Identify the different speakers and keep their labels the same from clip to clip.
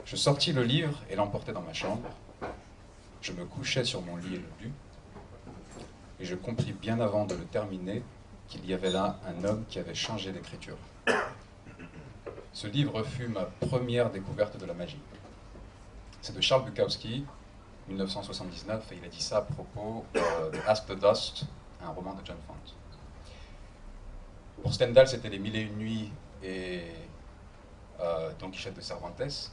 Speaker 1: Je sortis le livre et l'emportai dans ma chambre. Je me couchai sur mon lit et le lus, et je compris bien avant de le terminer qu'il y avait là un homme qui avait changé l'écriture. Ce livre fut ma première découverte de la magie. C'est de Charles Bukowski, 1979, et il a dit ça à propos de Ask the Dust, un roman de John Font. Pour Stendhal, c'était Les Mille et une nuits et Don Quichotte de Cervantes.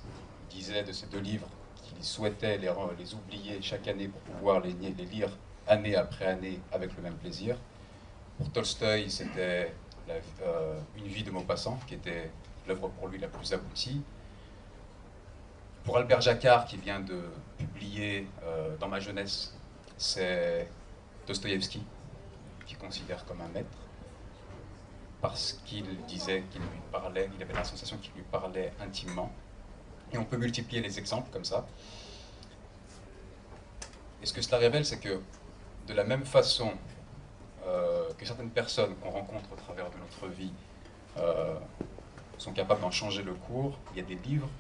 Speaker 1: Il disait de ces deux livres qu'il souhaitait les oublier chaque année pour pouvoir les lire année après année avec le même plaisir. Pour Tolstoï, c'était Une vie de Maupassant, qui était l'œuvre pour lui la plus aboutie. Pour Albert Jacquard, qui vient de publier Dans ma jeunesse, c'est Dostoïevski, qu'il considère comme un maître, parce qu'il disait qu'il lui parlait, il avait la sensation qu'il lui parlait intimement. Et on peut multiplier les exemples comme ça. Et ce que cela révèle, c'est que de la même façon que certaines personnes qu'on rencontre au travers de notre vie sont capables d'en changer le cours, il y a des livres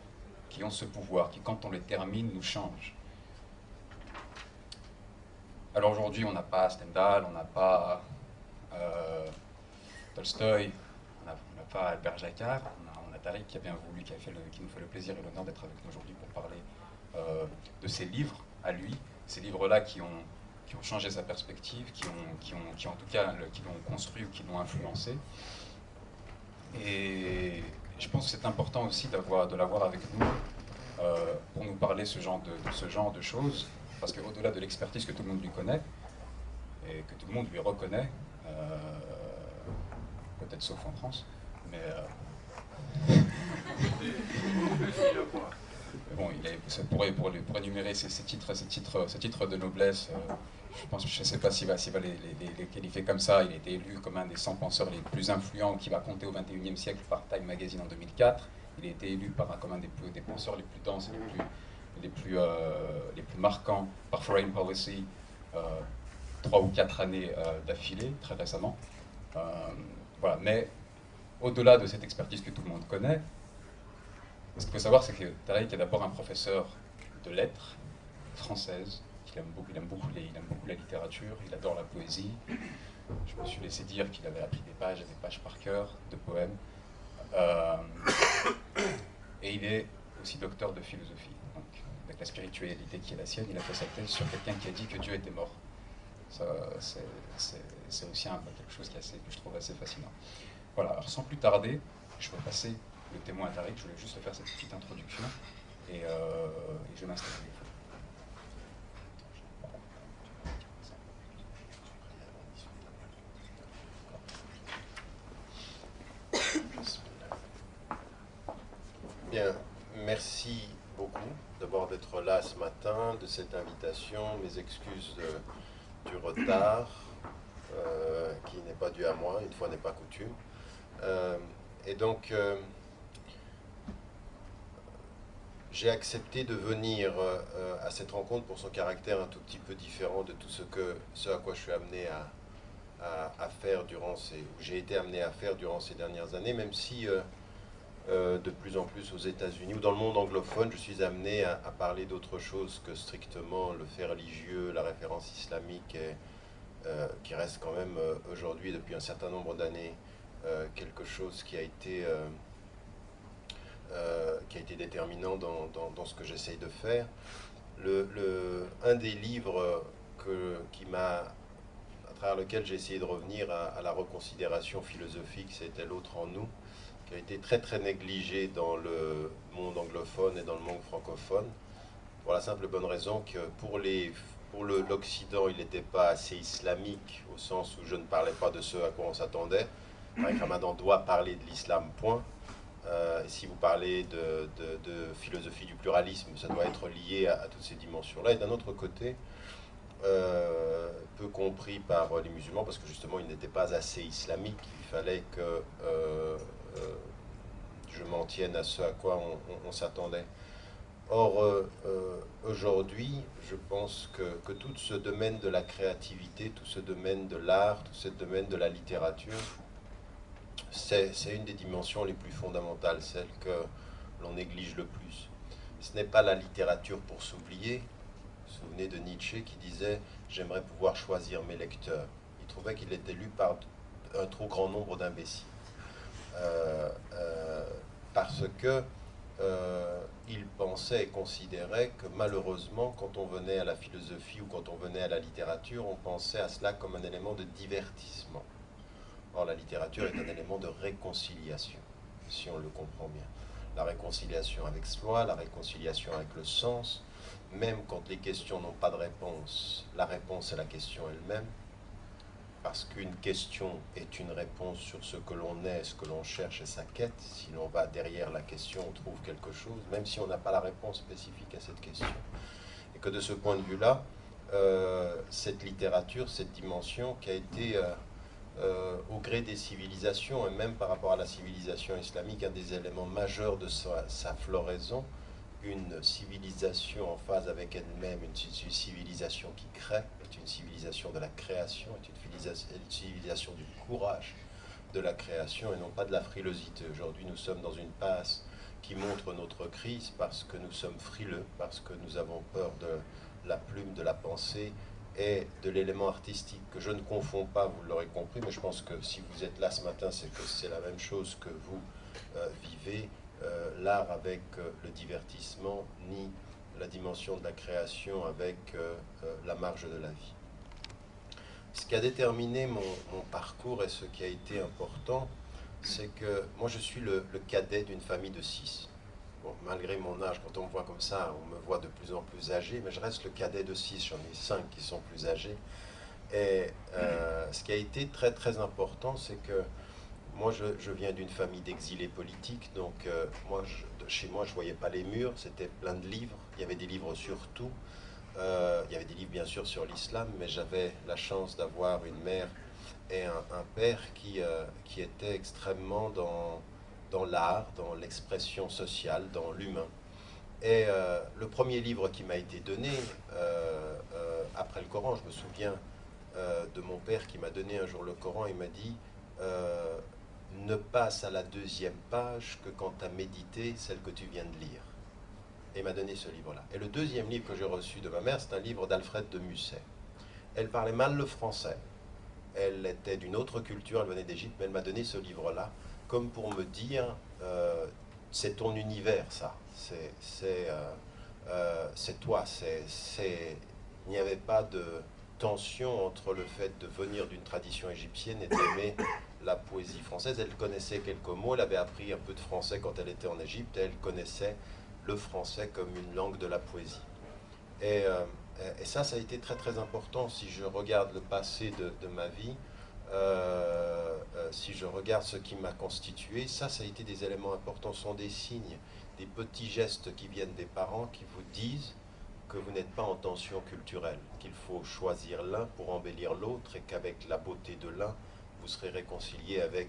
Speaker 1: qui ont ce pouvoir, qui quand on les termine, nous changent. Alors aujourd'hui, on n'a pas Stendhal, on n'a pas Tolstoï, on n'a pas Albert Jacquard, on a Tariq qui a bien voulu, qui nous fait le plaisir et l'honneur d'être avec nous aujourd'hui pour parler de ses livres à lui, ces livres-là qui ont changé sa perspective, qui en tout cas qui l'ont construit ou qui l'ont influencé. Et je pense que c'est important aussi de l'avoir avec nous pour nous parler de ce genre de choses, parce qu'au-delà de l'expertise que tout le monde lui connaît, et que tout le monde lui reconnaît, peut-être sauf en France, mais bon, pour énumérer ces titres de noblesse, je ne sais pas s'il va les qualifier comme ça. Il a été élu comme un des 100 penseurs les plus influents qui va compter au XXIe siècle par Time Magazine en 2004. Il a été élu comme un des penseurs les plus denses, les plus marquants par Foreign Policy 3 ou 4 années d'affilée, très récemment. Voilà. Mais au-delà de cette expertise que tout le monde connaît, ce qu'il faut savoir, c'est que Tariq est d'abord un professeur de lettres française. Il aime beaucoup la littérature, il adore la poésie. Je me suis laissé dire qu'il avait appris des pages par cœur de poèmes. Et il est aussi docteur de philosophie. Donc, avec la spiritualité qui est la sienne, il a fait sa thèse sur quelqu'un qui a dit que Dieu était mort. C'est aussi quelque chose que je trouve assez fascinant. Voilà, alors sans plus tarder, je vais passer le témoin à Tariq. Je voulais juste faire cette petite introduction et je m'installe.
Speaker 2: Bien, merci beaucoup d'abord d'être là ce matin, de cette invitation. Mes excuses du retard, qui n'est pas dû à moi, une fois n'est pas coutume. Et donc, j'ai accepté de venir à cette rencontre pour son caractère un tout petit peu différent de tout ce à quoi je suis amené à faire où j'ai été amené à faire durant ces dernières années, même si de plus en plus aux États-Unis ou dans le monde anglophone, je suis amené à parler d'autre chose que strictement le fait religieux, la référence islamique, qui reste quand même aujourd'hui, depuis un certain nombre d'années, quelque chose qui a été déterminant dans ce que j'essaye de faire. Un des livres à travers lequel j'ai essayé de revenir à la reconsidération philosophique, c'était L'autre en nous, qui a été très très négligé dans le monde anglophone et dans le monde francophone, pour la simple et bonne raison que pour l'Occident, il n'était pas assez islamique, au sens où je ne parlais pas de ce à quoi on s'attendait. Tariq Ramadan doit parler de l'islam, point. Si vous parlez de philosophie du pluralisme, ça doit être lié à toutes ces dimensions-là. Et d'un autre côté, peu compris par les musulmans, parce que justement, il n'était pas assez islamique. Il fallait que je m'en tienne à ce à quoi on s'attendait. Or, aujourd'hui, je pense que tout ce domaine de la créativité, tout ce domaine de l'art, tout ce domaine de la littérature, c'est une des dimensions les plus fondamentales, celle que l'on néglige le plus. Ce n'est pas la littérature pour s'oublier. Vous vous souvenez de Nietzsche qui disait « J'aimerais pouvoir choisir mes lecteurs ». Il trouvait qu'il était lu par un trop grand nombre d'imbéciles. Parce que il pensait et considérait que malheureusement, quand on venait à la philosophie ou quand on venait à la littérature, on pensait à cela comme un élément de divertissement. Or, la littérature est un élément de réconciliation, si on le comprend bien. La réconciliation avec soi, la réconciliation avec le sens, même quand les questions n'ont pas de réponse, la réponse est la question elle-même, parce qu'une question est une réponse sur ce que l'on est, ce que l'on cherche et sa quête. Si l'on va derrière la question, on trouve quelque chose, même si on n'a pas la réponse spécifique à cette question. Et que de ce point de vue-là, cette littérature, cette dimension qui a été, au gré des civilisations, et même par rapport à la civilisation islamique, un des éléments majeurs de sa floraison, une civilisation en phase avec elle-même, une civilisation qui crée, est une civilisation de la création, est une civilisation du courage de la création et non pas de la frilosité. Aujourd'hui, nous sommes dans une passe qui montre notre crise parce que nous sommes frileux, parce que nous avons peur de la plume, de la pensée et de l'élément artistique que je ne confonds pas, vous l'aurez compris, mais je pense que si vous êtes là ce matin, c'est que c'est la même chose que vous vivez. L'art avec le divertissement, ni la dimension de la création avec la marge de la vie. Ce qui a déterminé mon parcours et ce qui a été important, c'est que moi je suis le cadet d'une famille de 6. Bon, malgré mon âge, quand on me voit comme ça, on me voit de plus en plus âgé, mais je reste le cadet de 6, j'en ai 5 qui sont plus âgés. Et ce qui a été très très important, c'est que moi, je viens d'une famille d'exilés politiques, donc chez moi, je ne voyais pas les murs, c'était plein de livres, il y avait des livres sur tout, il y avait des livres bien sûr sur l'islam, mais j'avais la chance d'avoir une mère et un père qui étaient extrêmement dans l'art, dans l'expression sociale, dans l'humain. Et le premier livre qui m'a été donné, après le Coran, je me souviens de mon père qui m'a donné un jour le Coran, il m'a dit ne passe à la deuxième page que quand tu as médité celle que tu viens de lire. Et il m'a donné ce livre-là. Et le deuxième livre que j'ai reçu de ma mère, c'est un livre d'Alfred de Musset. Elle parlait mal le français. Elle était d'une autre culture, elle venait d'Égypte, mais elle m'a donné ce livre-là, comme pour me dire, c'est ton univers, ça. C'est toi. Il n'y avait pas de tension entre le fait de venir d'une tradition égyptienne et d'aimer la poésie française. Elle connaissait quelques mots, elle avait appris un peu de français quand elle était en Égypte, et elle connaissait le français comme une langue de la poésie. Et ça a été très très important. Si je regarde le passé de ma vie, si je regarde ce qui m'a constitué, ça a été des éléments importants, ce sont des signes, des petits gestes qui viennent des parents qui vous disent que vous n'êtes pas en tension culturelle, qu'il faut choisir l'un pour embellir l'autre et qu'avec la beauté de l'un, vous serez réconcilié avec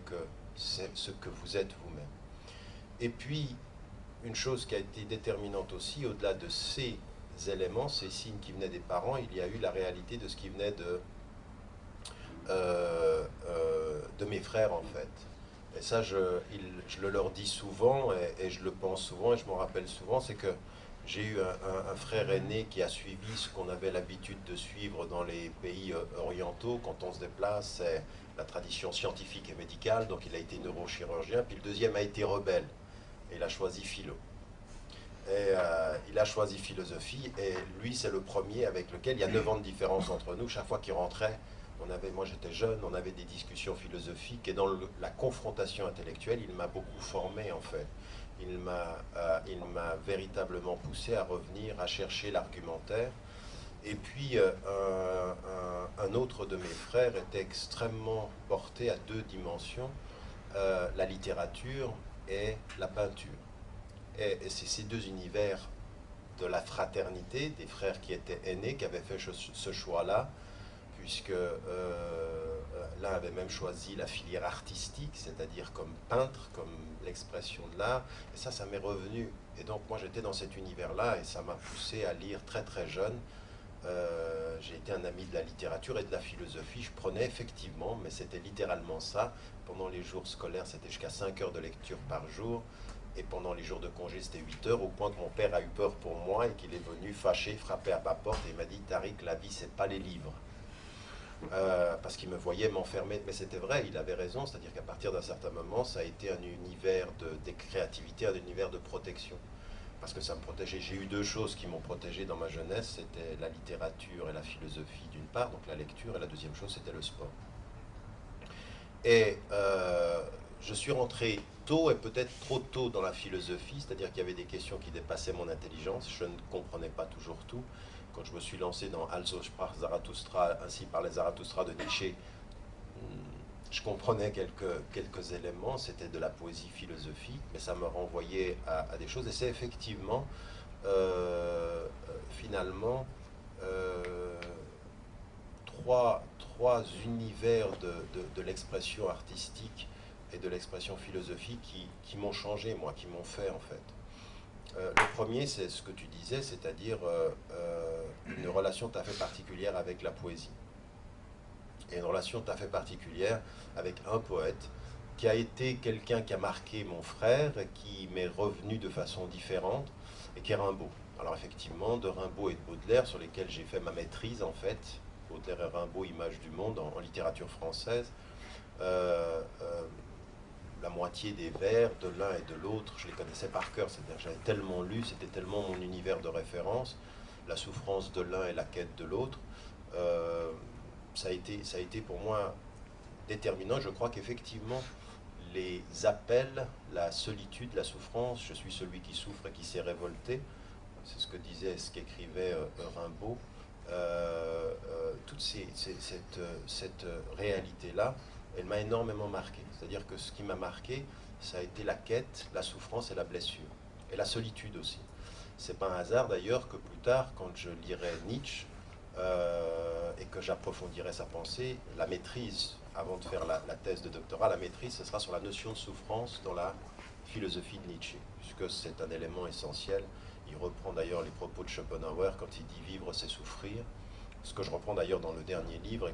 Speaker 2: ce que vous êtes vous-même. Et puis, une chose qui a été déterminante aussi, au-delà de ces éléments, ces signes qui venaient des parents, il y a eu la réalité de ce qui venait de mes frères, en fait. Et ça, je le leur dis souvent, et je le pense souvent, et je m'en rappelle souvent, c'est que j'ai eu un frère aîné qui a suivi ce qu'on avait l'habitude de suivre dans les pays orientaux. Quand on se déplace, c'est la tradition scientifique et médicale, donc il a été neurochirurgien. Puis le deuxième a été rebelle, et il a choisi philo. Et il a choisi philosophie, et lui, c'est le premier avec lequel il y a 9 ans de différence entre nous. Chaque fois qu'il rentrait, moi j'étais jeune, on avait des discussions philosophiques, et dans la confrontation intellectuelle, il m'a beaucoup formé en fait. Il m'a véritablement poussé à revenir, à chercher l'argumentaire. Et puis, un autre de mes frères était extrêmement porté à 2 dimensions, la littérature et la peinture. Et c'est ces 2 univers de la fraternité, des frères qui étaient aînés, qui avaient fait ce choix-là, puisque l'un avait même choisi la filière artistique, c'est-à-dire comme peintre, comme l'expression de l'art, et ça m'est revenu. Et donc moi j'étais dans cet univers-là, et ça m'a poussé à lire très très jeune. J'ai été un ami de la littérature et de la philosophie, je prenais effectivement, mais c'était littéralement ça, pendant les jours scolaires, c'était jusqu'à 5 heures de lecture par jour, et pendant les jours de congé, c'était 8 heures, au point que mon père a eu peur pour moi et qu'il est venu fâché, frapper à ma porte et il m'a dit: Tariq, la vie, c'est pas les livres. Parce qu'il me voyait m'enfermer. Mais c'était vrai, il avait raison, c'est-à-dire qu'à partir d'un certain moment, ça a été un univers de créativité, un univers de protection. Parce que ça me protégeait. J'ai eu deux choses qui m'ont protégé dans ma jeunesse, c'était la littérature et la philosophie d'une part, donc la lecture, et la deuxième chose, c'était le sport. Et je suis rentré tôt et peut-être trop tôt dans la philosophie, c'est-à-dire qu'il y avait des questions qui dépassaient mon intelligence, je ne comprenais pas toujours tout. Quand je me suis lancé dans Also sprach Zarathustra, ainsi parlait Zarathustra de Nietzsche, je comprenais quelques éléments, c'était de la poésie philosophique, mais ça me renvoyait à des choses, et c'est effectivement, finalement, trois univers de l'expression artistique et de l'expression philosophique qui m'ont changé, moi, qui m'ont fait, en fait. Le premier, c'est ce que tu disais, c'est-à-dire une relation tout à fait particulière avec la poésie. Et une relation tout à fait particulière avec un poète qui a été quelqu'un qui a marqué mon frère, qui m'est revenu de façon différente, et qui est Rimbaud. Alors effectivement, de Rimbaud et de Baudelaire, sur lesquels j'ai fait ma maîtrise, en fait, Baudelaire et Rimbaud, Images du monde, en littérature française, la moitié des vers de l'un et de l'autre, je les connaissais par cœur, c'est-à-dire j'avais tellement lu, c'était tellement mon univers de référence, la souffrance de l'un et la quête de l'autre. Ça a été pour moi déterminant. Je crois qu'effectivement, les appels, la solitude, la souffrance, je suis celui qui souffre et qui s'est révolté, c'est ce que disait, ce qu'écrivait Rimbaud, toute cette réalité-là, elle m'a énormément marqué. C'est-à-dire que ce qui m'a marqué, ça a été la quête, la souffrance et la blessure. Et la solitude aussi. C'est pas un hasard d'ailleurs que plus tard, quand je lirai Nietzsche, et que j'approfondirai sa pensée, la maîtrise, avant de faire la thèse de doctorat, la maîtrise, ce sera sur la notion de souffrance dans la philosophie de Nietzsche, puisque c'est un élément essentiel. Il reprend d'ailleurs les propos de Schopenhauer quand il dit vivre c'est souffrir, ce que je reprends d'ailleurs dans le dernier livre et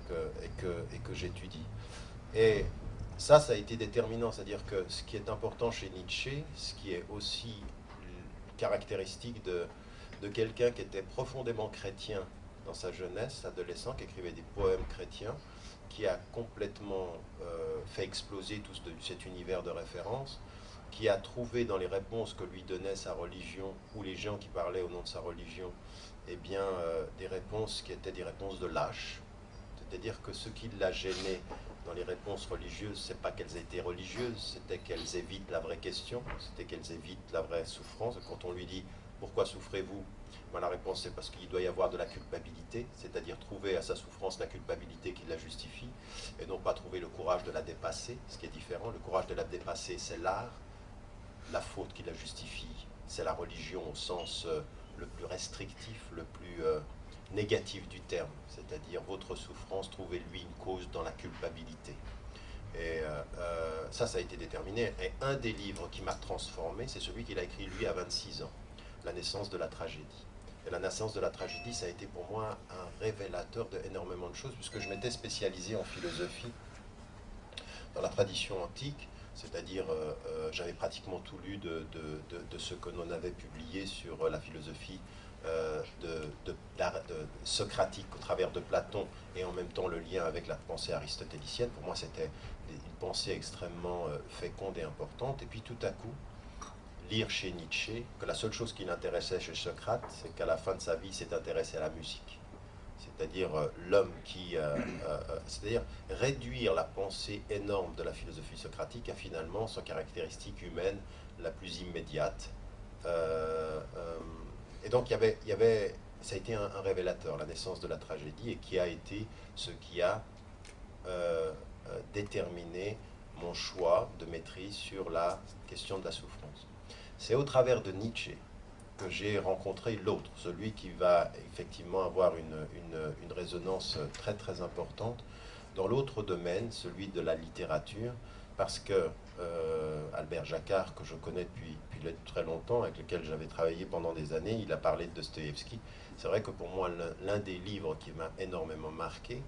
Speaker 2: que j'étudie. Et ça a été déterminant, c'est-à-dire que ce qui est important chez Nietzsche, ce qui est aussi caractéristique de quelqu'un qui était profondément chrétien dans sa jeunesse, adolescent, qui écrivait des poèmes chrétiens, qui a complètement fait exploser tout cet univers de référence, qui a trouvé dans les réponses que lui donnait sa religion, ou les gens qui parlaient au nom de sa religion, eh bien, des réponses qui étaient des réponses de lâches. C'est-à-dire que ce qui l'a gêné dans les réponses religieuses, c'est pas qu'elles étaient religieuses, c'était qu'elles évitent la vraie question, c'était qu'elles évitent la vraie souffrance. Et quand on lui dit « Pourquoi souffrez-vous » la réponse c'est parce qu'il doit y avoir de la culpabilité, c'est-à-dire trouver à sa souffrance la culpabilité qui la justifie, et non pas trouver le courage de la dépasser, ce qui est différent. Le courage de la dépasser, c'est l'art, la faute qui la justifie, c'est la religion au sens le plus restrictif, le plus négatif du terme, c'est-à-dire votre souffrance, trouvez-lui une cause dans la culpabilité. Et ça a été déterminé. Et un des livres qui m'a transformé, c'est celui qu'il a écrit lui à 26 ans, La naissance de la tragédie. Et la naissance de la tragédie, ça a été pour moi un révélateur d'énormément de choses, puisque je m'étais spécialisé en philosophie dans la tradition antique, c'est-à-dire j'avais pratiquement tout lu de ce que l'on avait publié sur la philosophie socratique au travers de Platon, et en même temps le lien avec la pensée aristotélicienne. Pour moi, c'était une pensée extrêmement féconde et importante. Et puis tout à coup, lire chez Nietzsche que la seule chose qui l'intéressait chez Socrate, c'est qu'à la fin de sa vie, il s'est intéressé à la musique. C'est-à-dire l'homme qui... c'est-à-dire réduire la pensée énorme de la philosophie socratique à finalement sa caractéristique humaine la plus immédiate. Et donc ça a été un révélateur, la naissance de la tragédie, et qui a été ce qui a déterminé mon choix de maîtrise sur la question de la souffrance. C'est au travers de Nietzsche que j'ai rencontré l'autre, celui qui va effectivement avoir une résonance très très importante dans l'autre domaine, celui de la littérature, parce que Albert Jacquard, que je connais depuis très longtemps, avec lequel j'avais travaillé pendant des années, il a parlé de Dostoïevski. C'est vrai que pour moi, l'un des livres qui m'a énormément marqué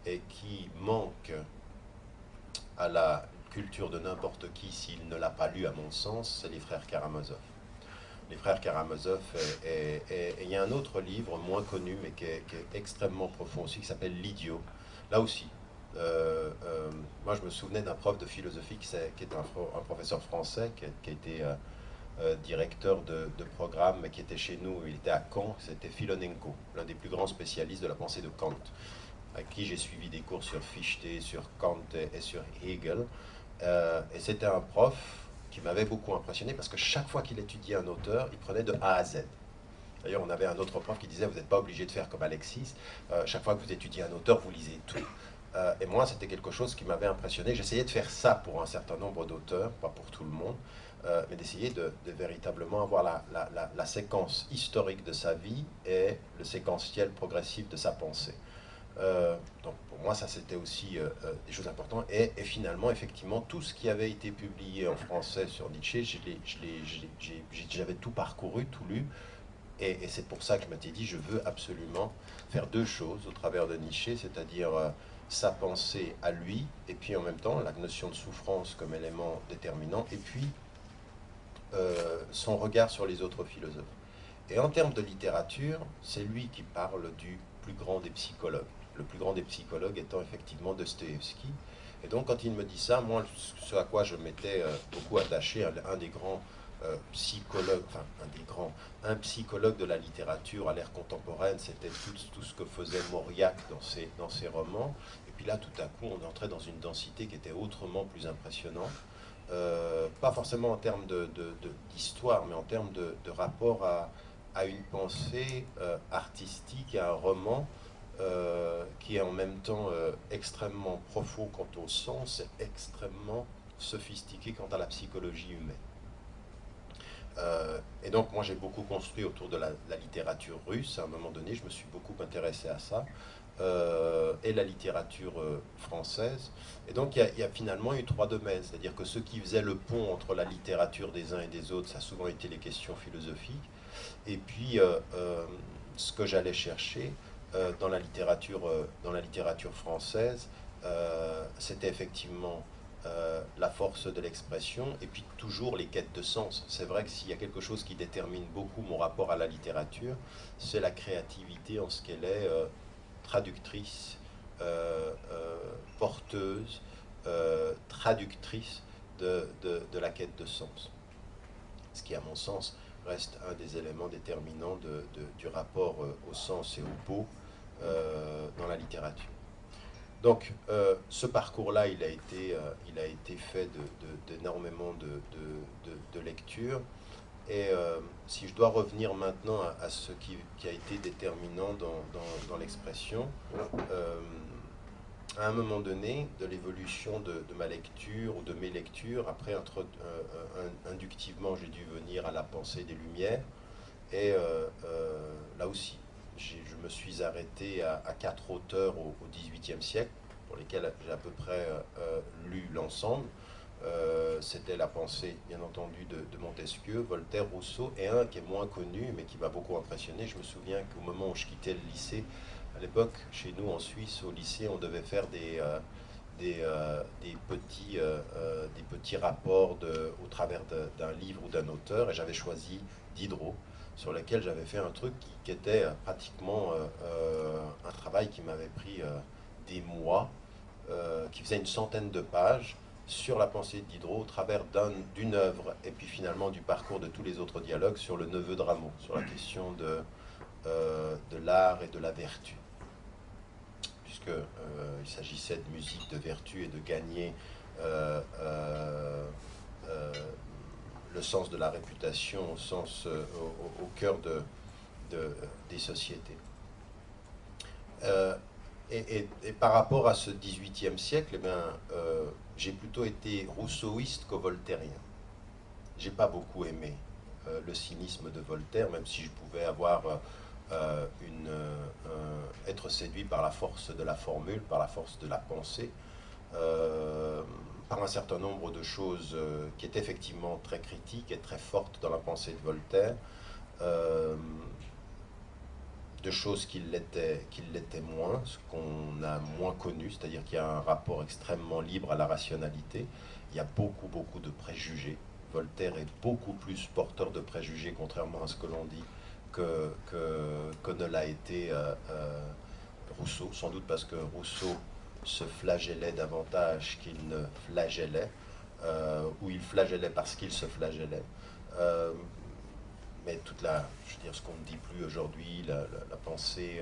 Speaker 2: et qui manque à la culture de n'importe qui s'il ne l'a pas lu à mon sens, c'est les frères Karamazov. Les frères Karamazov, et il y a un autre livre moins connu mais qui est extrêmement profond aussi qui s'appelle L'Idiot. Là aussi, moi je me souvenais d'un prof de philosophie qui est un professeur français qui a été directeur de programme, mais qui était chez nous, il était à Caen, c'était Filonenko, l'un des plus grands spécialistes de la pensée de Kant, à qui j'ai suivi des cours sur Fichte, sur Kant et sur Hegel. Et c'était un prof qui m'avait beaucoup impressionné parce que chaque fois qu'il étudiait un auteur, il prenait de A à Z. D'ailleurs, on avait un autre prof qui disait, vous n'êtes pas obligé de faire comme Alexis, chaque fois que vous étudiez un auteur, vous lisez tout. Et moi, c'était quelque chose qui m'avait impressionné. J'essayais de faire ça pour un certain nombre d'auteurs, pas pour tout le monde, mais d'essayer de véritablement avoir la séquence historique de sa vie et le séquentiel progressif de sa pensée. Donc pour moi, ça c'était aussi des choses importantes. Et finalement, effectivement, tout ce qui avait été publié en français sur Nietzsche, j'avais tout parcouru, tout lu. Et c'est pour ça que je m'étais dit, je veux absolument faire deux choses au travers de Nietzsche, c'est-à-dire sa pensée à lui, et puis en même temps la notion de souffrance comme élément déterminant, et puis son regard sur les autres philosophes. Et en termes de littérature, c'est lui qui parle du plus grand des psychologues. Le plus grand des psychologues étant effectivement Dostoïevski. Et donc quand il me dit ça, moi, ce à quoi je m'étais beaucoup attaché, un des grands psychologues, enfin un psychologue de la littérature à l'ère contemporaine, c'était tout ce que faisait Mauriac dans ses romans. Et puis là, tout à coup, on entrait dans une densité qui était autrement plus impressionnante. Pas forcément en termes d'histoire, mais en termes de rapport à une pensée artistique, à un roman qui est en même temps extrêmement profond quant au sens et extrêmement sophistiqué quant à la psychologie humaine. Et donc moi j'ai beaucoup construit autour de la littérature russe. À un moment donné, je me suis beaucoup intéressé à ça. Et la littérature française. Et donc il y a finalement eu trois domaines, c'est-à-dire que ce qui faisait le pont entre la littérature des uns et des autres, ça a souvent été les questions philosophiques. Et puis ce que j'allais chercher dans la littérature française, c'était effectivement la force de l'expression et puis toujours les quêtes de sens. C'est vrai que s'il y a quelque chose qui détermine beaucoup mon rapport à la littérature, c'est la créativité en ce qu'elle est traductrice, porteuse, traductrice de la quête de sens. Ce qui, à mon sens, reste un des éléments déterminants du rapport au sens et au beau dans la littérature. Donc, ce parcours-là, il a été fait d'énormément de lectures. Et si je dois revenir maintenant à ce qui a été déterminant dans l'expression, à un moment donné de l'évolution de ma lecture ou de mes lectures, après inductivement j'ai dû venir à la pensée des Lumières, et là aussi je me suis arrêté à 4 auteurs au XVIIIe siècle, pour lesquels j'ai à peu près lu l'ensemble. C'était la pensée, bien entendu, de Montesquieu, Voltaire, Rousseau, et un qui est moins connu, mais qui m'a beaucoup impressionné. Je me souviens qu'au moment où je quittais le lycée, à l'époque, chez nous en Suisse, au lycée, on devait faire des petits rapports au travers d'un livre ou d'un auteur, et j'avais choisi Diderot, sur lequel j'avais fait un truc qui était pratiquement un travail qui m'avait pris des mois, qui faisait une centaine de pages, sur la pensée de Diderot au travers d'une œuvre et puis finalement du parcours de tous les autres dialogues sur le neveu de Rameau, sur la question de l'art et de la vertu. Puisque il s'agissait de musique, de vertu et de gagner le sens de la réputation au cœur des sociétés. Et par rapport à ce XVIIIe siècle, j'ai plutôt été rousseauiste que voltairien. J'ai pas beaucoup aimé le cynisme de Voltaire, même si je pouvais avoir être séduit par la force de la formule, par la force de la pensée, par un certain nombre de choses qui étaient effectivement très critiques et très fortes dans la pensée de Voltaire. De choses qui l'étaient moins, ce qu'on a moins connu, c'est-à-dire qu'il y a un rapport extrêmement libre à la rationalité. il y a beaucoup, beaucoup de préjugés. Voltaire est beaucoup plus porteur de préjugés, contrairement à ce que l'on dit, que ne l'a été Rousseau, sans doute parce que Rousseau se flagellait davantage qu'il ne flagellait, ou il flagellait parce qu'il se flagellait. Mais toute je veux dire, ce qu'on ne dit plus aujourd'hui, la pensée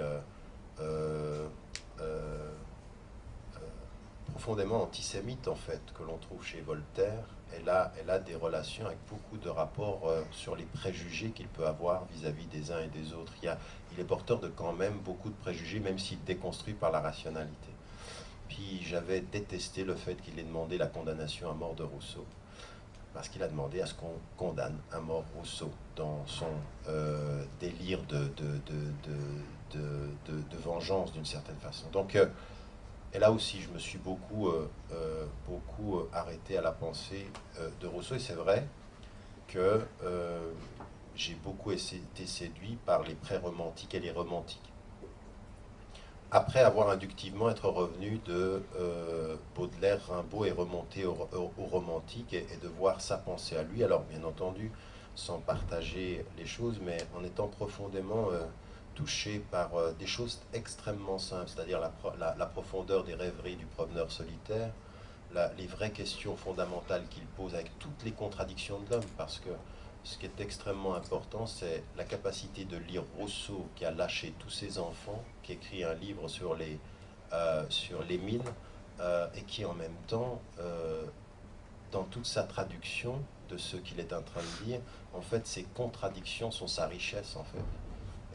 Speaker 2: profondément antisémite, en fait, que l'on trouve chez Voltaire, elle a des relations avec beaucoup de rapports sur les préjugés qu'il peut avoir vis-à-vis des uns et des autres. Il est porteur de quand même beaucoup de préjugés, même s'il déconstruit par la rationalité. Puis j'avais détesté le fait qu'il ait demandé la condamnation à mort de Rousseau, parce qu'il a demandé à ce qu'on condamne à mort Rousseau dans son délire de vengeance d'une certaine façon. Donc, et là aussi, je me suis beaucoup arrêté à la pensée de Rousseau, et c'est vrai que j'ai beaucoup été séduit par les pré-romantiques et les romantiques. Après avoir inductivement être revenu de Baudelaire, Rimbaud et remonté au romantique et de voir sa pensée à lui, alors bien entendu, sans partager les choses, mais en étant profondément touché par des choses extrêmement simples, c'est-à-dire la profondeur des rêveries du promeneur solitaire, les vraies questions fondamentales qu'il pose avec toutes les contradictions de l'homme, parce que ce qui est extrêmement important, c'est la capacité de lire Rousseau, qui a lâché tous ses enfants, qui écrit un livre sur les mines, et qui en même temps, dans toute sa traduction de ce qu'il est en train de dire, en fait, ces contradictions sont sa richesse, en fait.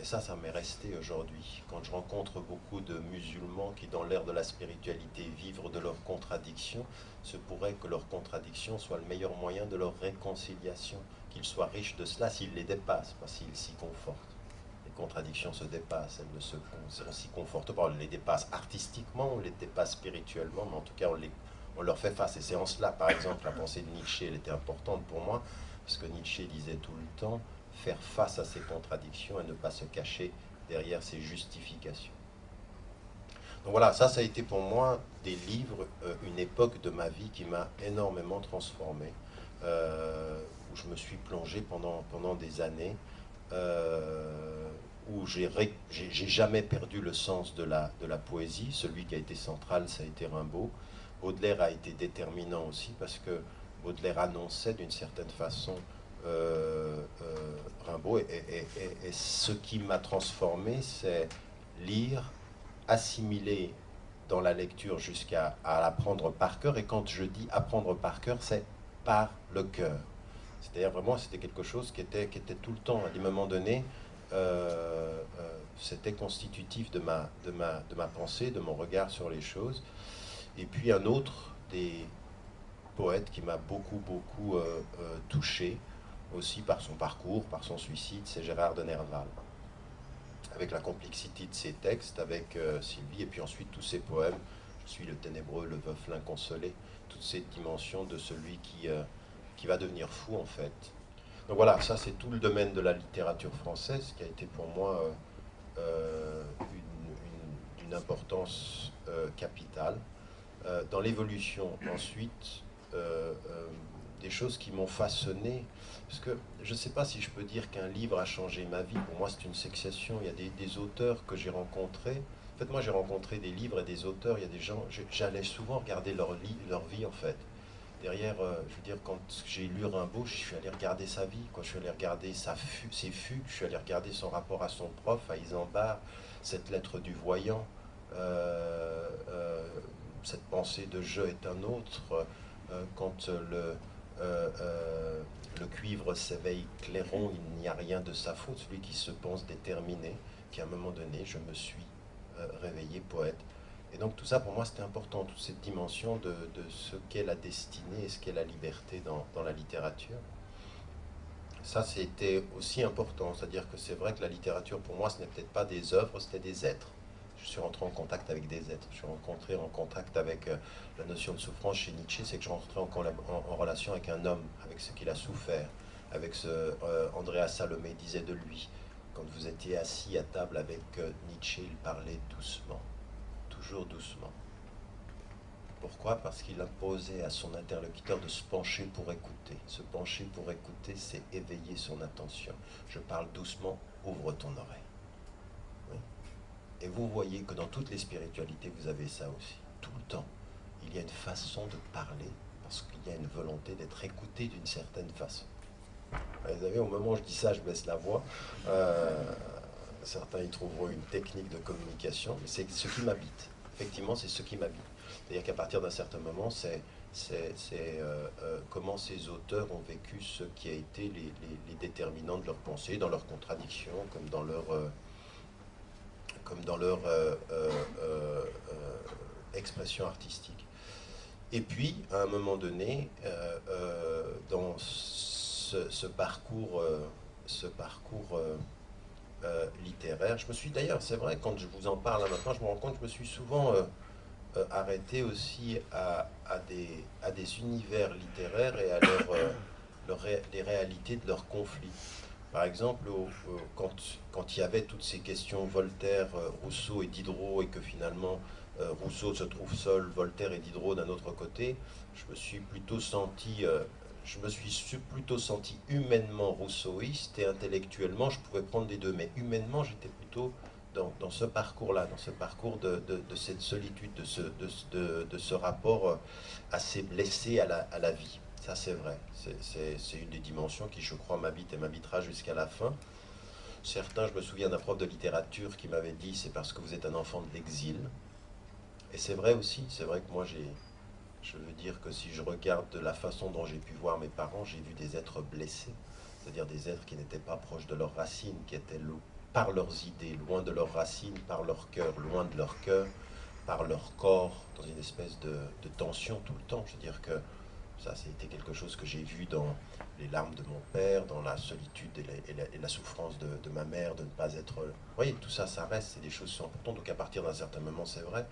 Speaker 2: Et ça m'est resté aujourd'hui. Quand je rencontre beaucoup de musulmans qui, dans l'ère de la spiritualité, vivent de leurs contradictions, ce pourrait que leurs contradictions soient le meilleur moyen de leur réconciliation, qu'ils soient riches de cela s'ils les dépassent, pas s'ils s'y confortent. Les contradictions se dépassent, on s'y conforte pas, on les dépasse artistiquement, on les dépasse spirituellement, mais en tout cas on leur fait face. Et c'est en cela, par exemple, la pensée de Nietzsche, elle était importante pour moi, parce que Nietzsche disait tout le temps, faire face à ses contradictions et ne pas se cacher derrière ses justifications. Donc voilà, ça a été pour moi des livres, une époque de ma vie qui m'a énormément transformé, où je me suis plongé pendant des années, où j'ai jamais perdu le sens de la poésie. Celui qui a été central, ça a été Rimbaud. Baudelaire a été déterminant aussi, parce que Baudelaire annonçait d'une certaine façon Rimbaud, et ce qui m'a transformé, c'est lire, assimiler dans la lecture jusqu'à l'apprendre par cœur. Et quand je dis apprendre par cœur, c'est par le cœur. C'est-à-dire vraiment, c'était quelque chose qui était tout le temps. À un moment donné, c'était constitutif de ma pensée, de mon regard sur les choses. Et puis un autre des poètes qui m'a beaucoup touché, aussi par son parcours, par son suicide, c'est Gérard de Nerval. Avec la complexité de ses textes, avec Sylvie, et puis ensuite tous ses poèmes, Je suis le ténébreux, le veuf, l'inconsolé, toutes ces dimensions de celui qui va devenir fou, en fait. Donc voilà, ça c'est tout le domaine de la littérature française, qui a été pour moi d'une importance capitale. Dans l'évolution, ensuite, des choses qui m'ont façonné, parce que je ne sais pas si je peux dire qu'un livre a changé ma vie. Pour moi, c'est une succession. Il y a des auteurs que j'ai rencontrés. En fait, moi, j'ai rencontré des livres et des auteurs. Il y a des gens, j'allais souvent regarder leur vie, en fait. Derrière, je veux dire, quand j'ai lu Rimbaud, je suis allé regarder sa vie, quoi. Je suis allé regarder ses fugues, je suis allé regarder son rapport à son prof, à Isambard, cette lettre du voyant, cette pensée de je est un autre, quand le cuivre s'éveille clairon, il n'y a rien de sa faute, celui qui se pense déterminé, qui à un moment donné, je me suis réveillé poète. Et donc tout ça pour moi c'était important, toute cette dimension de ce qu'est la destinée et ce qu'est la liberté dans la littérature. Ça c'était aussi important, c'est-à-dire que c'est vrai que la littérature pour moi ce n'est peut-être pas des œuvres, c'était des êtres. Je suis rentré en contact avec des êtres, je suis rentré en contact avec la notion de souffrance chez Nietzsche, c'est que je rentrais en relation avec un homme, avec ce qu'il a souffert, avec ce Andrea Salomé disait de lui, quand vous étiez assis à table avec Nietzsche, il parlait doucement, toujours doucement. Pourquoi? Parce qu'il imposait à son interlocuteur de se pencher pour écouter. Se pencher pour écouter, c'est éveiller son attention. Je parle doucement, ouvre ton oreille. Oui. Et vous voyez que dans toutes les spiritualités, vous avez ça aussi. Tout le temps, il y a une façon de parler, parce qu'il y a une volonté d'être écouté d'une certaine façon. Vous savez, au moment où je dis ça, je baisse la voix. Certains y trouveront une technique de communication, mais c'est ce qui m'habite. Effectivement, c'est ce qui m'habite. C'est-à-dire qu'à partir d'un certain moment, c'est comment ces auteurs ont vécu ce qui a été les déterminants de leur pensée, dans leurs contradictions, comme dans leur expression artistique. Et puis, à un moment donné, dans ce parcours littéraire, je me suis d'ailleurs, c'est vrai, quand je vous en parle là, maintenant, je me rends compte que je me suis souvent arrêté aussi à des univers littéraires et à les réalités de leurs conflits. Par exemple, quand il y avait toutes ces questions Voltaire, Rousseau et Diderot, et que finalement Rousseau se trouve seul, Voltaire et Diderot d'un autre côté, je me suis plutôt senti humainement rousseauiste, et intellectuellement je pouvais prendre les deux, mais humainement j'étais plutôt dans ce parcours-là, dans ce parcours de cette solitude, de ce rapport assez blessé à la vie. Ça, c'est vrai. C'est une des dimensions qui, je crois, m'habite et m'habitera jusqu'à la fin. Certains, je me souviens d'un prof de littérature qui m'avait dit, c'est parce que vous êtes un enfant de l'exil. Et c'est vrai aussi. C'est vrai que moi, je veux dire que si je regarde de la façon dont j'ai pu voir mes parents, j'ai vu des êtres blessés. C'est-à-dire des êtres qui n'étaient pas proches de leurs racines, qui étaient par leurs idées, loin de leurs racines, par leur cœur, loin de leur cœur, par leur corps, dans une espèce de tension tout le temps. Je veux dire que ça, c'était quelque chose que j'ai vu dans les larmes de mon père, dans la solitude et la souffrance de ma mère, de ne pas être... Vous voyez, tout ça, ça reste, c'est des choses qui sont importantes. Donc à partir d'un certain moment, c'est vrai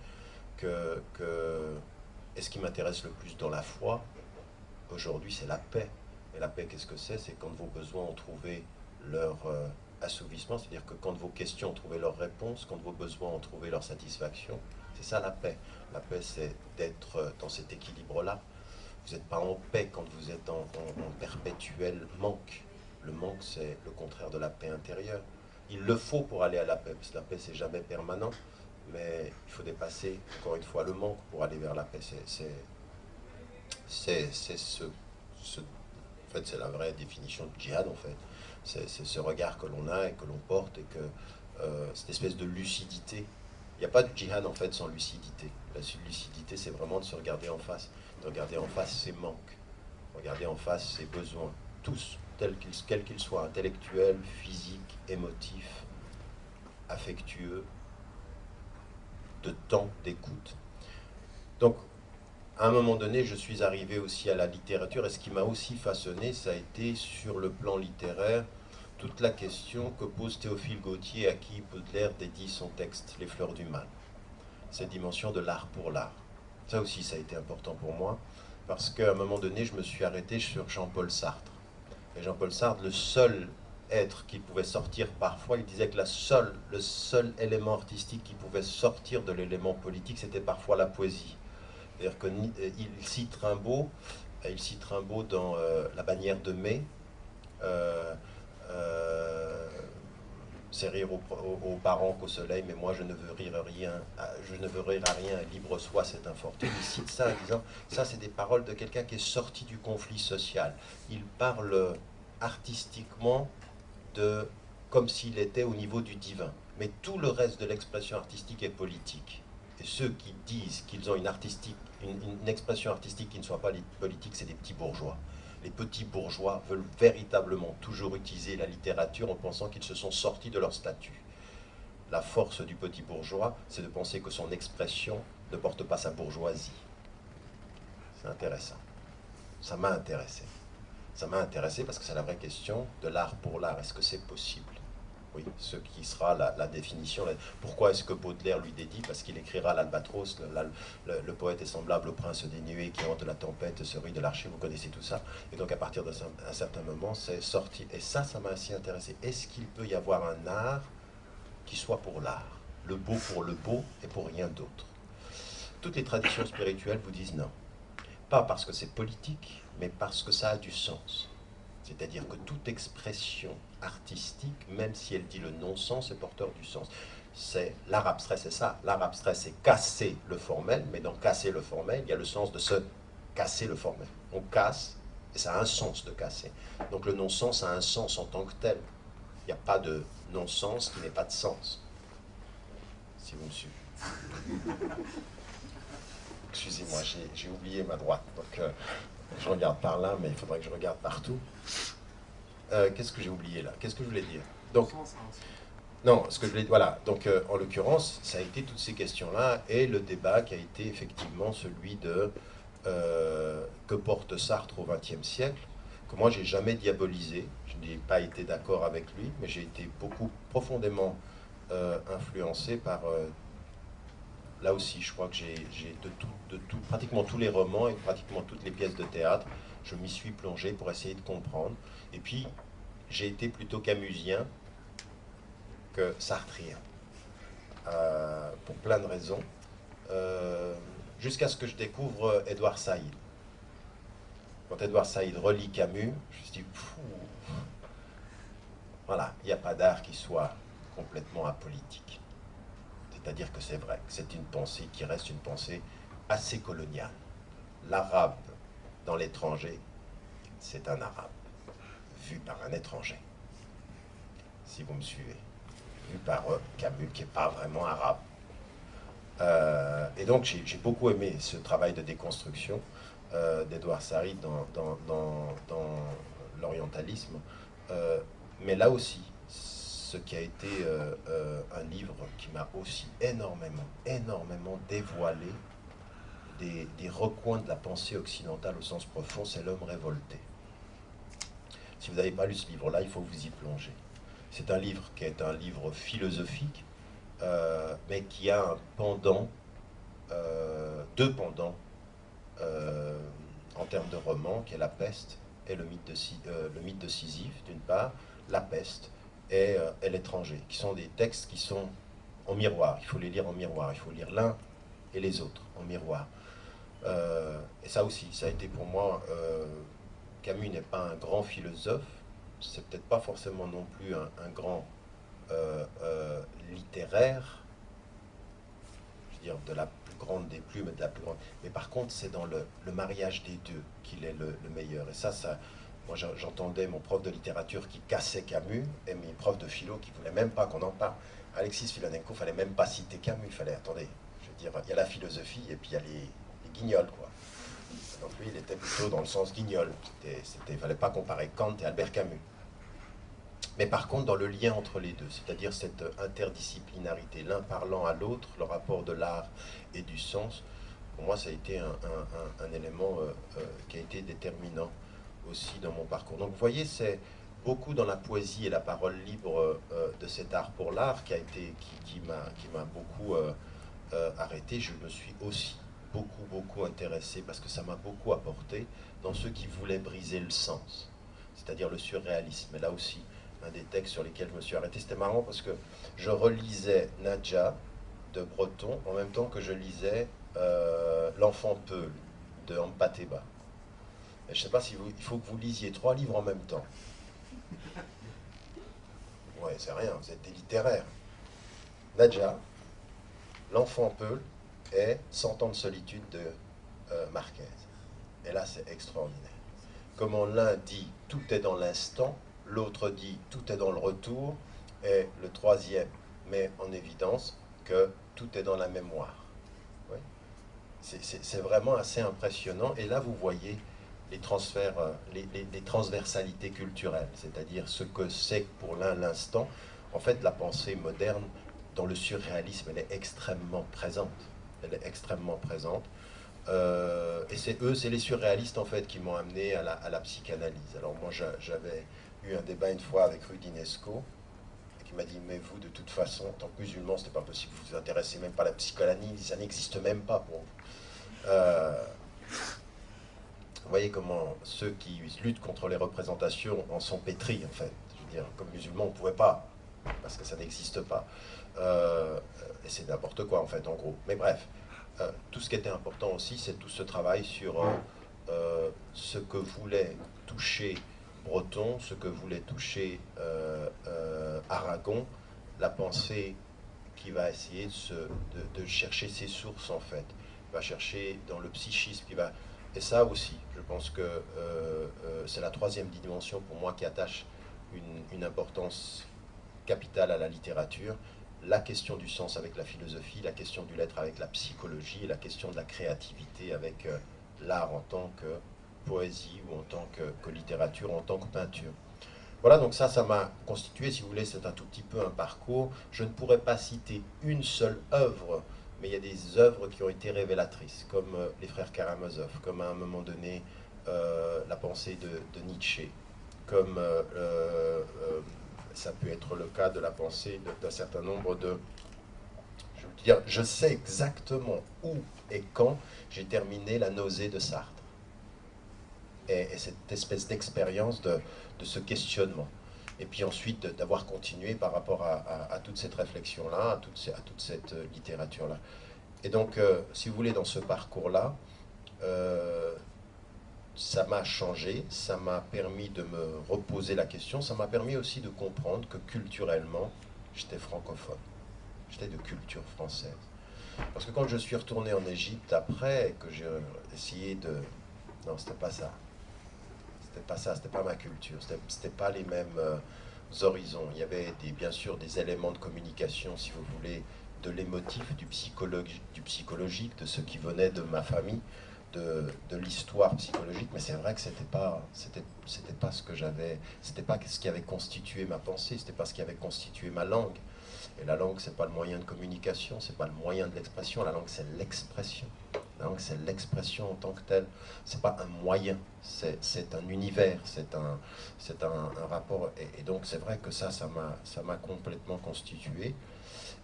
Speaker 2: et ce qui m'intéresse le plus dans la foi, aujourd'hui, c'est la paix. Et la paix, qu'est-ce que c'est? C'est quand vos besoins ont trouvé leur assouvissement, c'est-à-dire que quand vos questions ont trouvé leur réponse, quand vos besoins ont trouvé leur satisfaction, c'est ça la paix. La paix, c'est d'être dans cet équilibre-là. Vous n'êtes pas en paix quand vous êtes en perpétuel manque. Le manque, c'est le contraire de la paix intérieure. Il le faut pour aller à la paix, parce que la paix, c'est jamais permanent, mais il faut dépasser, encore une fois, le manque pour aller vers la paix. En fait, c'est la vraie définition de djihad, en fait. C'est ce regard que l'on a et que l'on porte, et que cette espèce de lucidité. Il n'y a pas de djihad, en fait, sans lucidité. La lucidité, c'est vraiment de se regarder en face. De regarder en face ses manques, regarder en face ses besoins, tous, quels qu'ils soient, intellectuels, physiques, émotifs, affectueux, de temps, d'écoute. Donc, à un moment donné, je suis arrivé aussi à la littérature, et ce qui m'a aussi façonné, ça a été, sur le plan littéraire, toute la question que pose Théophile Gautier, à qui Baudelaire dédie son texte « Les fleurs du mal ». Cette dimension de l'art pour l'art. Ça aussi, ça a été important pour moi, parce qu'à un moment donné, je me suis arrêté sur Jean-Paul Sartre. Et Jean-Paul Sartre, le seul être qui pouvait sortir parfois, il disait que le seul élément artistique qui pouvait sortir de l'élément politique, c'était parfois la poésie. C'est-à-dire qu'il cite Rimbaud dans La bannière de mai, c'est rire aux parents qu'au soleil, mais moi je ne veux rire à rien, libre soit cet infortune. Il cite ça en disant, ça c'est des paroles de quelqu'un qui est sorti du conflit social. Il parle artistiquement comme s'il était au niveau du divin. Mais tout le reste de l'expression artistique est politique. Et ceux qui disent qu'ils ont une expression artistique qui ne soit pas politique, c'est des petits bourgeois. Les petits bourgeois veulent véritablement toujours utiliser la littérature en pensant qu'ils se sont sortis de leur statut. La force du petit bourgeois, c'est de penser que son expression ne porte pas sa bourgeoisie. C'est intéressant. Ça m'a intéressé. Ça m'a intéressé parce que c'est la vraie question de l'art pour l'art. Est-ce que c'est possible? Oui, ce qui sera la définition. Pourquoi est-ce que Baudelaire lui dédie? Parce qu'il écrira l'Albatros, le poète est semblable au prince des nuées qui hante la tempête, se rit de l'archer, vous connaissez tout ça. Et donc à partir d'un certain moment, c'est sorti. Et ça m'a assez intéressé. Est-ce qu'il peut y avoir un art qui soit pour l'art? Le beau pour le beau et pour rien d'autre. toutes les traditions spirituelles vous disent non. Pas parce que c'est politique, mais parce que ça a du sens. C'est-à-dire que toute expression artistique, même si elle dit le non-sens, est porteur du sens. L'art abstrait, c'est ça. L'art abstrait, c'est casser le formel, mais dans casser le formel, il y a le sens de se casser le formel. On casse, et ça a un sens de casser. Donc le non-sens a un sens en tant que tel. Il n'y a pas de non-sens qui n'ait pas de sens. Si vous me suivez. Excusez-moi, j'ai oublié ma droite. Donc je regarde par là, mais il faudrait que je regarde partout. Qu'est-ce que j'ai oublié là? Qu'est-ce que je voulais dire? Donc, non, ce que je voulais, voilà. Donc, en l'occurrence, ça a été toutes ces questions-là et le débat qui a été effectivement celui de que porte Sartre au XXe siècle, que moi j'ai jamais diabolisé. Je n'ai pas été d'accord avec lui, mais j'ai été profondément influencé par là aussi, je crois que j'ai pratiquement tous les romans et pratiquement toutes les pièces de théâtre, je m'y suis plongé pour essayer de comprendre. Et puis, j'ai été plutôt camusien que sartrien, pour plein de raisons, jusqu'à ce que je découvre Édouard Saïd. Quand Édouard Saïd relit Camus, je me suis dit, voilà, il n'y a pas d'art qui soit complètement apolitique. C'est-à-dire que c'est vrai, que c'est une pensée qui reste une pensée assez coloniale. L'arabe dans l'étranger, c'est un arabe, vu par un étranger. Si vous me suivez. Vu par Camus, qui n'est pas vraiment arabe. Et donc j'ai beaucoup aimé ce travail de déconstruction d'Édouard Saïd dans l'orientalisme. Mais là aussi, ce qui a été un livre qui m'a aussi énormément dévoilé des recoins de la pensée occidentale au sens profond, c'est L'homme révolté. Si vous n'avez pas lu ce livre-là, il faut vous y plonger. C'est un livre qui est un livre philosophique, mais qui a un pendant, deux pendants en termes de roman, qui est La peste et le mythe de Sisyphe, d'une part, La peste et L'étranger, qui sont des textes qui sont en miroir. Il faut les lire en miroir, il faut lire l'un et les autres en miroir. Et ça aussi, ça a été pour moi... Camus n'est pas un grand philosophe, c'est peut-être pas forcément non plus un grand littéraire, je veux dire de la plus grande des plumes et de la plus grande. Mais par contre, c'est dans le mariage des deux qu'il est le meilleur. Et ça moi j'entendais mon prof de littérature qui cassait Camus et mes profs de philo qui voulaient même pas qu'on en parle. Alexis Filonenko, fallait même pas citer Camus, il fallait, attendez, je veux dire, il y a la philosophie et puis il y a les guignols, quoi. Donc lui, il était plutôt dans le sens guignol. Il ne fallait pas comparer Kant et Albert Camus. Mais par contre, dans le lien entre les deux, c'est-à-dire cette interdisciplinarité, l'un parlant à l'autre, le rapport de l'art et du sens, pour moi, ça a été un élément qui a été déterminant aussi dans mon parcours. Donc vous voyez, c'est beaucoup dans la poésie et la parole libre de cet art pour l'art qui m'a beaucoup arrêté. Je me suis aussi beaucoup intéressé, parce que ça m'a beaucoup apporté, dans ceux qui voulaient briser le sens, c'est-à-dire le surréalisme. Et là aussi, un des textes sur lesquels je me suis arrêté, c'était marrant parce que je relisais Nadja de Breton en même temps que je lisais L'enfant Peul de Ampateba. Et je ne sais pas si il faut que vous lisiez 3 livres en même temps. Ouais, c'est rien, vous êtes des littéraires. Nadja, L'enfant Peul et 100 ans de solitude de Marquez. Et là, c'est extraordinaire. Comment l'un dit « tout est dans l'instant », l'autre dit « tout est dans le retour », et le troisième met en évidence que tout est dans la mémoire. Oui. C'est vraiment assez impressionnant. Et là, vous voyez les transferts, les transversalités culturelles, c'est-à-dire ce que c'est pour l'un l'instant. En fait, la pensée moderne, dans le surréalisme, elle est extrêmement présente. Elle est extrêmement présente. Et c'est les surréalistes en fait qui m'ont amené à la psychanalyse. Alors moi j'avais eu un débat une fois avec Rudinesco qui m'a dit mais vous de toute façon en tant que musulman c'était pas possible, vous vous intéressez même pas à la psychanalyse, ça n'existe même pas pour vous. Vous voyez comment ceux qui luttent contre les représentations en sont pétris en fait. Je veux dire comme musulman on ne pouvait pas parce que ça n'existe pas. Et c'est n'importe quoi en fait en gros. Mais bref. tout ce qui était important aussi, c'est tout ce travail sur ce que voulait toucher Breton, ce que voulait toucher Aragon, la pensée qui va essayer de chercher ses sources en fait, va chercher dans le psychisme, et ça aussi, je pense que c'est la troisième dimension pour moi qui attache une importance capitale à la littérature, la question du sens avec la philosophie, la question du l'être avec la psychologie, et la question de la créativité avec l'art en tant que poésie ou en tant que littérature, en tant que peinture. Voilà, donc ça m'a constitué, si vous voulez, c'est un tout petit peu un parcours. Je ne pourrais pas citer une seule œuvre, mais il y a des œuvres qui ont été révélatrices, comme les frères Karamazov, comme à un moment donné la pensée de Nietzsche, comme ça peut être le cas de la pensée d'un certain nombre de... Je veux dire, je sais exactement où et quand j'ai terminé La nausée de Sartre. Et cette espèce d'expérience de ce questionnement. Et puis ensuite d'avoir continué par rapport à toute cette réflexion-là, à toute cette littérature-là. Et donc, si vous voulez, dans ce parcours-là, ça m'a changé, ça m'a permis de me reposer la question, ça m'a permis aussi de comprendre que culturellement, j'étais francophone, j'étais de culture française. Parce que quand je suis retourné en Égypte après, que j'ai essayé de... Non, c'était pas ça. C'était pas ça, c'était pas ma culture, c'était pas les mêmes horizons. Il y avait bien sûr des éléments de communication, si vous voulez, de l'émotif, du psychologique, de ce qui venait de ma famille, de l'histoire psychologique, mais c'est vrai que c'était pas ce que j'avais, c'était pas ce qui avait constitué ma pensée, c'était pas ce qui avait constitué ma langue. Et la langue, c'est pas le moyen de communication, c'est pas le moyen de l'expression, la langue, c'est l'expression. La langue, c'est l'expression en tant que telle. C'est pas un moyen, c'est un univers, c'est un rapport. Et donc, c'est vrai que ça m'a complètement constitué.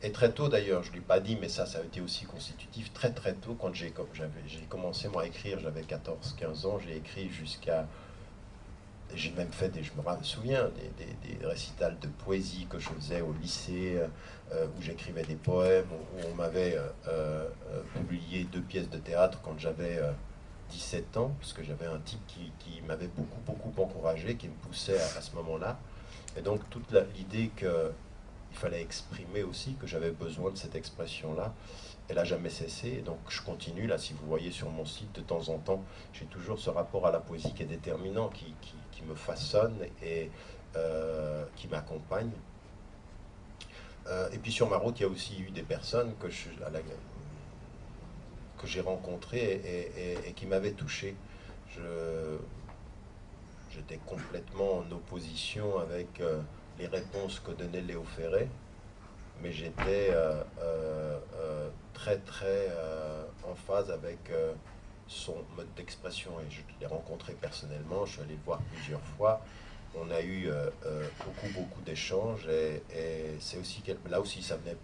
Speaker 2: Et très tôt, d'ailleurs, je ne l'ai pas dit, mais ça a été aussi constitutif. Très, très tôt, quand j'ai commencé, moi, à écrire, j'avais 14-15 ans, j'ai écrit jusqu'à... J'ai même fait, je me souviens, des récitals de poésie que je faisais au lycée, où j'écrivais des poèmes, où on m'avait publié 2 pièces de théâtre quand j'avais 17 ans, parce que j'avais un type qui m'avait beaucoup, beaucoup encouragé, qui me poussait à ce moment-là. Et donc toute l'idée qu'il fallait exprimer aussi, que j'avais besoin de cette expression-là, elle n'a jamais cessé. Et donc je continue, là, si vous voyez sur mon site, de temps en temps, j'ai toujours ce rapport à la poésie qui est déterminant, qui me façonne et qui m'accompagne. Et puis sur ma route, il y a aussi eu des personnes que j'ai rencontrées et qui m'avaient touché. J'étais complètement en opposition avec les réponses que donnait Léo Ferré, mais j'étais très très en phase avec son mode d'expression, et je l'ai rencontré personnellement, je suis allé le voir plusieurs fois, on a eu beaucoup d'échanges, et c'est aussi, là aussi ça venait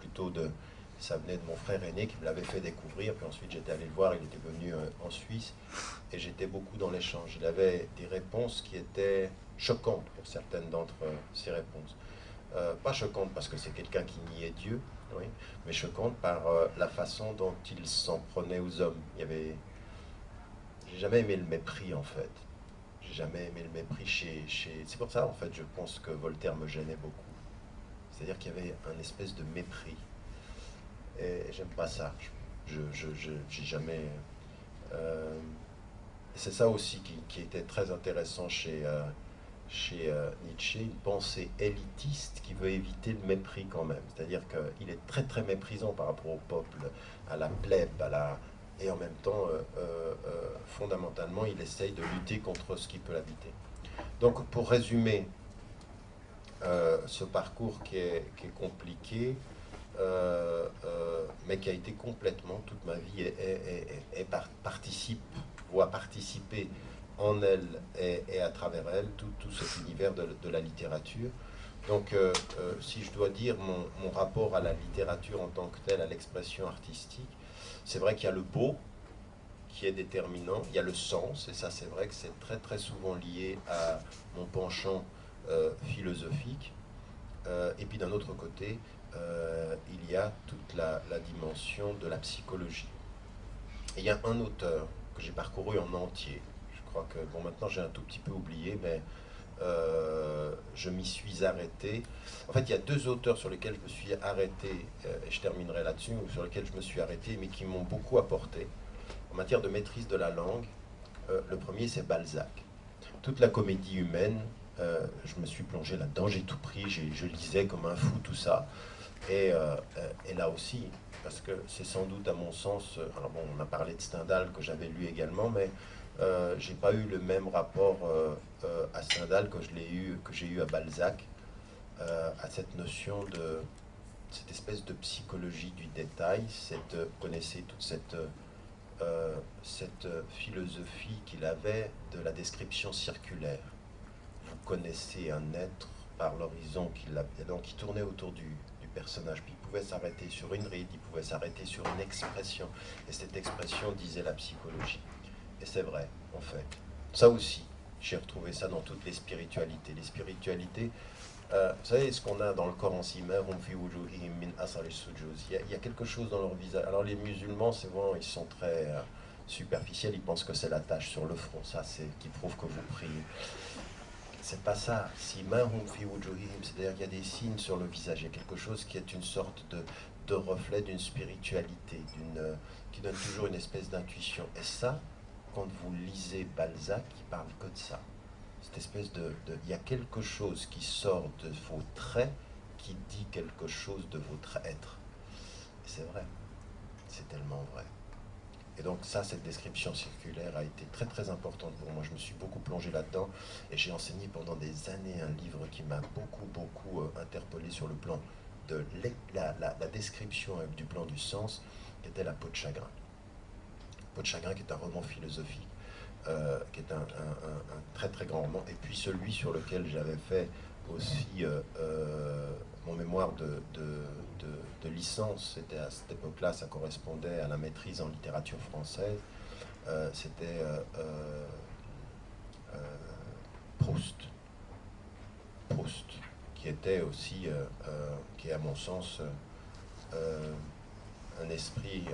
Speaker 2: de mon frère aîné qui me l'avait fait découvrir, puis ensuite j'étais allé le voir, il était venu en Suisse, et j'étais beaucoup dans l'échange. Il avait des réponses qui étaient choquantes pour certaines d'entre ces réponses. Pas choquante parce que c'est quelqu'un qui niait Dieu, oui, mais choquante par la façon dont il s'en prenait aux hommes. J'ai jamais aimé le mépris en fait. J'ai jamais aimé le mépris C'est pour ça en fait je pense que Voltaire me gênait beaucoup. C'est-à-dire qu'il y avait un espèce de mépris. Et j'aime pas ça. J'ai jamais... c'est ça aussi qui était très intéressant chez Nietzsche, une pensée élitiste qui veut éviter le mépris quand même. C'est-à-dire qu'il est très très méprisant par rapport au peuple, à la plèbe, et en même temps, fondamentalement, il essaye de lutter contre ce qui peut l'habiter. Donc pour résumer ce parcours qui est compliqué, mais qui a été complètement, toute ma vie, et voit participer en elle et à travers elle tout cet univers de la littérature. Donc si je dois dire mon rapport à la littérature en tant que telle, à l'expression artistique, c'est vrai qu'il y a le beau qui est déterminant, il y a le sens, et ça c'est vrai que c'est très très souvent lié à mon penchant philosophique, et puis d'un autre côté, il y a toute la dimension de la psychologie. Et il y a un auteur que j'ai parcouru en entier. Je crois que, bon, maintenant j'ai un tout petit peu oublié, mais je m'y suis arrêté. En fait, il y a deux auteurs sur lesquels je me suis arrêté, et je terminerai là-dessus, sur lesquels je me suis arrêté, mais qui m'ont beaucoup apporté en matière de maîtrise de la langue. Le premier, c'est Balzac. Toute la comédie humaine, je me suis plongé là-dedans, j'ai tout pris, je lisais comme un fou tout ça. Et là aussi, parce que c'est sans doute à mon sens, alors bon, on a parlé de Stendhal que j'avais lu également, mais j'ai pas eu le même rapport à Stendhal que j'ai eu à Balzac, à cette notion de cette espèce de psychologie du détail, vous connaissez toute cette philosophie qu'il avait de la description circulaire. Vous connaissez un être par l'horizon qui tournait autour du personnage, puis il pouvait s'arrêter sur une ride, il pouvait s'arrêter sur une expression, et cette expression disait la psychologie. Et c'est vrai, en fait. Ça aussi, j'ai retrouvé ça dans toutes les spiritualités. Les spiritualités, vous savez, ce qu'on a dans le Coran, il y a quelque chose dans leur visage. Alors les musulmans, c'est bon, ils sont très superficiels, ils pensent que c'est la tache sur le front, ça c'est qui prouve que vous priez. C'est pas ça. C'est-à-dire qu'il y a des signes sur le visage, il y a quelque chose qui est une sorte de reflet d'une spiritualité, qui donne toujours une espèce d'intuition. Et ça, quand vous lisez Balzac, il parle que de ça. Cette espèce il y a quelque chose qui sort de vos traits, qui dit quelque chose de votre être. Et c'est vrai. C'est tellement vrai. Et donc ça, cette description circulaire a été très très importante pour moi. Je me suis beaucoup plongé là-dedans et j'ai enseigné pendant des années un livre qui m'a beaucoup interpellé sur le plan de la description du plan du sens, qui était La peau de chagrin. Peau de chagrin qui est un roman philosophique, qui est un très très grand roman. Et puis celui sur lequel j'avais fait aussi mon mémoire de licence, c'était à cette époque-là, ça correspondait à la maîtrise en littérature française, c'était Proust. Proust, qui était aussi, qui est à mon sens un esprit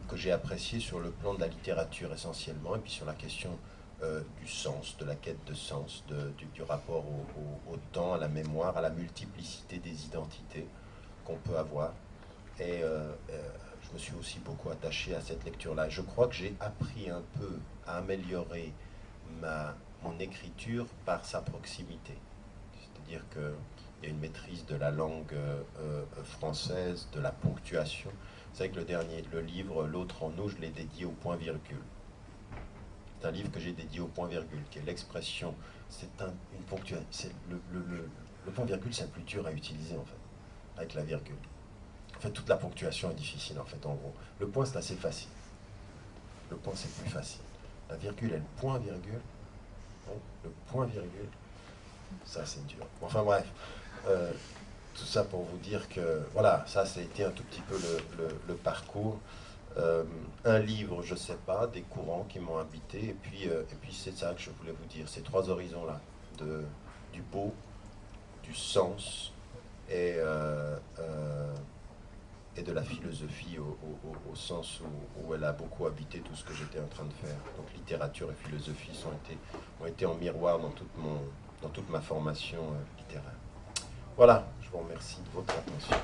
Speaker 2: que j'ai apprécié sur le plan de la littérature essentiellement, et puis sur la question du sens, de la quête de sens, du rapport au temps, à la mémoire, à la multiplicité des identités qu'on peut avoir. Et je me suis aussi beaucoup attaché à cette lecture-là. Je crois que j'ai appris un peu à améliorer mon écriture par sa proximité. C'est-à-dire qu'il y a une maîtrise de la langue française, de la ponctuation. Vous savez que le livre, L'autre en nous, je l'ai dédié au point-virgule. C'est un livre que j'ai dédié au point-virgule, qui est l'expression, c'est une ponctuation. Le point-virgule, c'est le plus dur à utiliser, en fait, avec la virgule. En fait, toute la ponctuation est difficile, en fait, en gros. Le point, c'est assez facile. Le point, c'est plus facile. La virgule et le point-virgule, le point-virgule, ça, c'est dur. Enfin, bref. Tout ça pour vous dire que, voilà, ça a été un tout petit peu le parcours. Un livre, je ne sais pas, des courants qui m'ont habité, et puis c'est ça que je voulais vous dire, ces trois horizons-là, du beau, du sens et de la philosophie au sens où elle a beaucoup habité tout ce que j'étais en train de faire. Donc littérature et philosophie ont été en miroir dans toute ma formation littéraire. Voilà, je vous remercie de votre attention.